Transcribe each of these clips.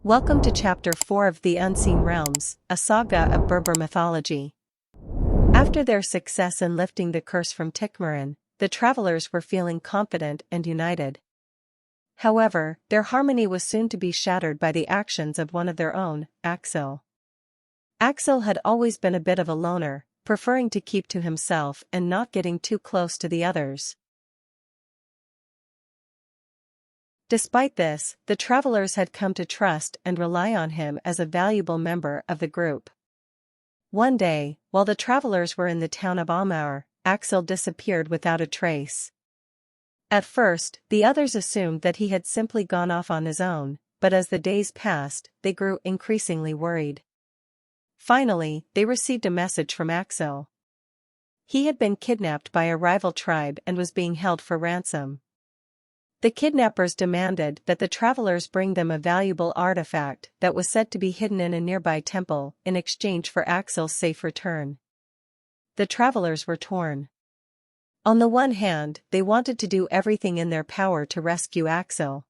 Welcome to Chapter 4 of The Unseen Realms, a saga of Berber mythology. After their success in lifting the curse from Tighdween, the travelers were feeling confident and united. However, their harmony was soon to be shattered by the actions of one of their own, Axel. Axel had always been a bit of a loner, preferring to keep to himself and not getting too close to the others. Despite this, the travelers had come to trust and rely on him as a valuable member of the group. One day, while the travelers were in the town of Amar, Axel disappeared without a trace. At first, the others assumed that he had simply gone off on his own, but as the days passed, they grew increasingly worried. Finally, they received a message from Axel. He had been kidnapped by a rival tribe and was being held for ransom. The kidnappers demanded that the travelers bring them a valuable artifact that was said to be hidden in a nearby temple in exchange for Axel's safe return. The travelers were torn. On the one hand, they wanted to do everything in their power to rescue Axel.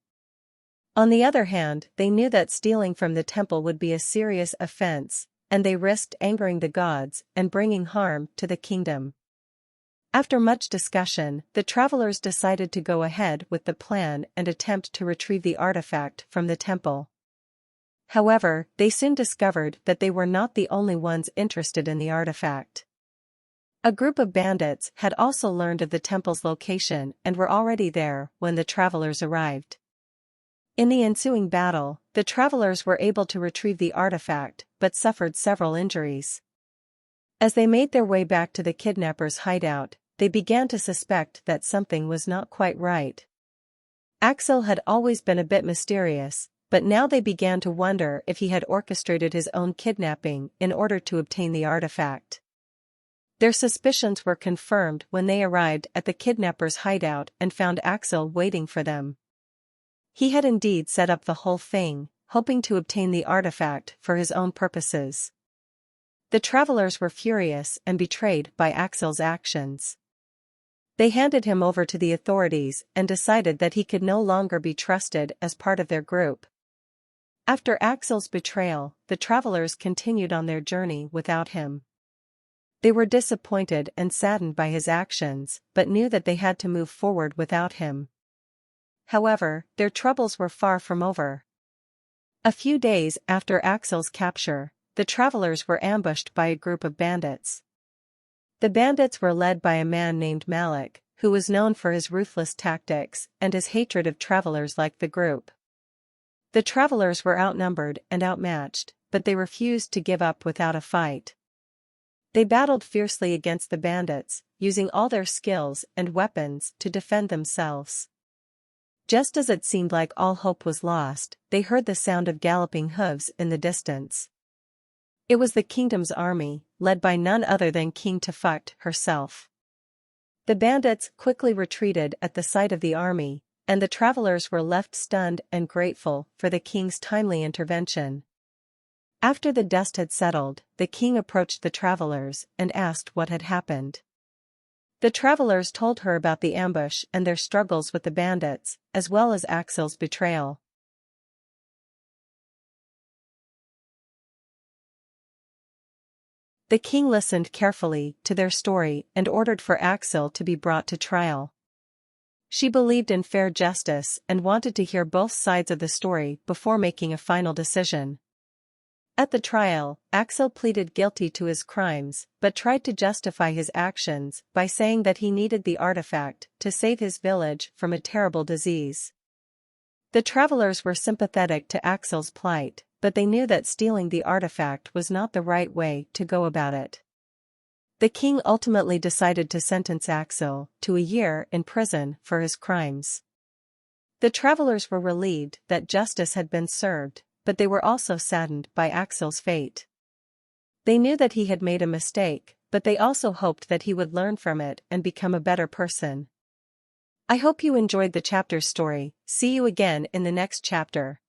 On the other hand, they knew that stealing from the temple would be a serious offense, and they risked angering the gods and bringing harm to the kingdom. After much discussion, the travelers decided to go ahead with the plan and attempt to retrieve the artifact from the temple. However, they soon discovered that they were not the only ones interested in the artifact. A group of bandits had also learned of the temple's location and were already there when the travelers arrived. In the ensuing battle, the travelers were able to retrieve the artifact but suffered several injuries. As they made their way back to the kidnappers' hideout, they began to suspect that something was not quite right. Axel had always been a bit mysterious, but now they began to wonder if he had orchestrated his own kidnapping in order to obtain the artifact. Their suspicions were confirmed when they arrived at the kidnappers' hideout and found Axel waiting for them. He had indeed set up the whole thing, hoping to obtain the artifact for his own purposes. The travelers were furious and betrayed by Axel's actions. They handed him over to the authorities and decided that he could no longer be trusted as part of their group. After Axel's betrayal, the travelers continued on their journey without him. They were disappointed and saddened by his actions, but knew that they had to move forward without him. However, their troubles were far from over. A few days after Axel's capture, the travelers were ambushed by a group of bandits. The bandits were led by a man named Malik, who was known for his ruthless tactics and his hatred of travelers like the group. The travelers were outnumbered and outmatched, but they refused to give up without a fight. They battled fiercely against the bandits, using all their skills and weapons to defend themselves. Just as it seemed like all hope was lost, they heard the sound of galloping hooves in the distance. It was the kingdom's army, led by none other than King Tefut herself. The bandits quickly retreated at the sight of the army, and the travelers were left stunned and grateful for the king's timely intervention. After the dust had settled, the king approached the travelers and asked what had happened. The travelers told her about the ambush and their struggles with the bandits, as well as Axel's betrayal. The king listened carefully to their story and ordered for Axel to be brought to trial. She believed in fair justice and wanted to hear both sides of the story before making a final decision. At the trial, Axel pleaded guilty to his crimes but tried to justify his actions by saying that he needed the artifact to save his village from a terrible disease. The travelers were sympathetic to Axel's plight, but they knew that stealing the artifact was not the right way to go about it. The king ultimately decided to sentence Axel to a year in prison for his crimes. The travelers were relieved that justice had been served, but they were also saddened by Axel's fate. They knew that he had made a mistake, but they also hoped that he would learn from it and become a better person. I hope you enjoyed the chapter's story. See you again in the next chapter.